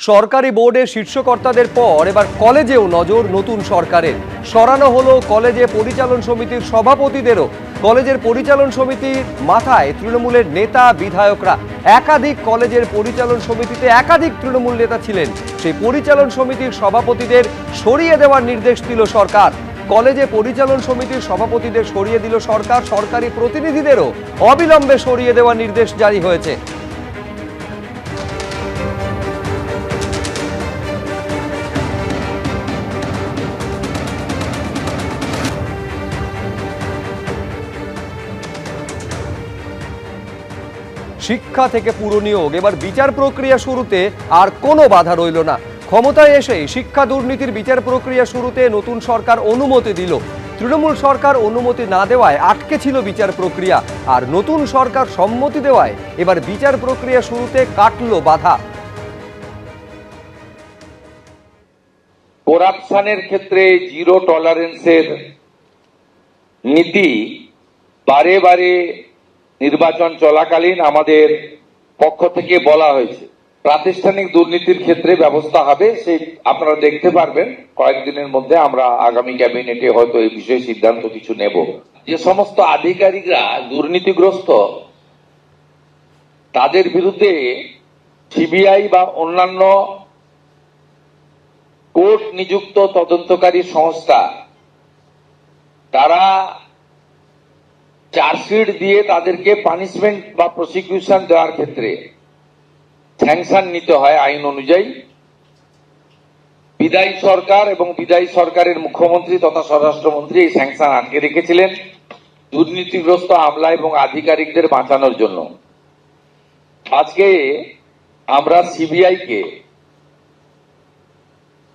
সরকারি বোর্ডের শীর্ষকর্তাদের পর এবার কলেজেও নজর নতুন সরকারের। সরানো হলো কলেজে পরিচালন সমিতির সভাপতিদেরও। কলেজের পরিচালন সমিতির মাথায় তৃণমূলের নেতা বিধায়করা। একাধিক কলেজের পরিচালন সমিতিতে একাধিক তৃণমূল নেতা ছিলেন। সেই পরিচালন সমিতির সভাপতিদের সরিয়ে দেওয়ার নির্দেশ দিল সরকার। কলেজে পরিচালন সমিতির সভাপতিদের সরিয়ে দিল সরকার। সরকারি প্রতিনিধিদেরও অবিলম্বে সরিয়ে দেওয়ার নির্দেশ জারি হয়েছে। শিক্ষা থেকে পুরো নিয়োগ, এবার বিচার প্রক্রিয়া শুরুতে আর কোনো বাধা রইল না। ক্ষমতায় এসেই শিক্ষা দুর্নীতির বিচার প্রক্রিয়া শুরুতে নতুন সরকার অনুমতি দিল। তৃণমূল সরকার অনুমতি না দেওয়ায় আটকে ছিল বিচার প্রক্রিয়া, আর নতুন সরকার সম্মতি দেওয়ায় এবার বিচার প্রক্রিয়া শুরুতে কাটল বাধা। করাপশনের ক্ষেত্রে জিরো টলারেন্সের নীতি বারে বারে নির্বাচন চলাকালীন আমাদের পক্ষ থেকে বলা হয়েছে। প্রাতিষ্ঠানিক দুর্নীতির ক্ষেত্রে ব্যবস্থা হবে, সেই আপনারা দেখতে পারবেন কয়েকদিনের মধ্যে। আমরা আগামী ক্যাবিনেটে হয়তো এই বিষয়ে সিদ্ধান্ত কিছু নেব। যে সমস্ত আধিকারিকরা দুর্নীতিগ্রস্ত তাদের বিরুদ্ধে সিবিআই বা অন্যান্য কোর্ট নিযুক্ত তদন্তকারী সংস্থা তারা চার্জশিট দিয়ে তাদেরকে পানিশমেন্ট বা প্রসিকিউশন দেওয়ার ক্ষেত্রে স্যাংশন নিতে হয় আইন অনুযায়ী। বিদায়ী সরকার এবং বিদায়ী সরকারের মুখ্যমন্ত্রী তথা স্বরাষ্ট্রমন্ত্রী এই স্যাংশন আটকে রেখেছিলেন দুর্নীতিগ্রস্ত আমলা এবং আধিকারিকদের বাঁচানোর জন্য। আজকে আমরা সিবিআই কে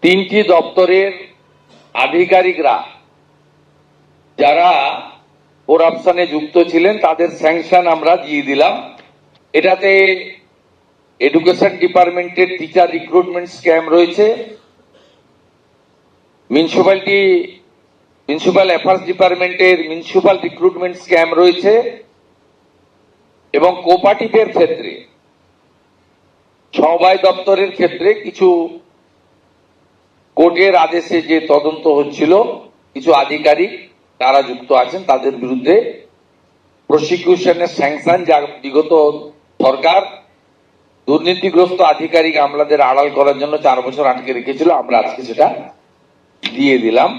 তিনটি দপ্তরের আধিকারিকরা যারা করাপশনে যুক্ত ছিলেন তাদের স্যাংশন আমরা দিয়ে দিলাম। এটাতে এডুকেশন ডিপার্টমেন্টের টিচার রিক্রুটমেন্ট স্ক্যাম রয়েছে, মিউনিসিপ্যাল অ্যাফেয়ার্স ডিপার্টমেন্টের মিউনিসিপ্যাল রিক্রুটমেন্ট স্ক্যাম রয়েছে, এবং কোঅপারেটিভের ক্ষেত্রে সমবায় দপ্তরের ক্ষেত্রে কিছু কোর্টের আদেশে যে তদন্ত হচ্ছিল কিছু আধিকারিক তারা যুক্ত আছেন, তাদের বিরুদ্ধে প্রসিকিউশনের স্যাংশন যা বিগত সরকার দুর্নীতিগ্রস্ত আধিকারিক আমলাদের আড়াল করার জন্য 4 বছর আটকে রেখেছিল, আমরা আজকে সেটা দিয়ে দিলাম।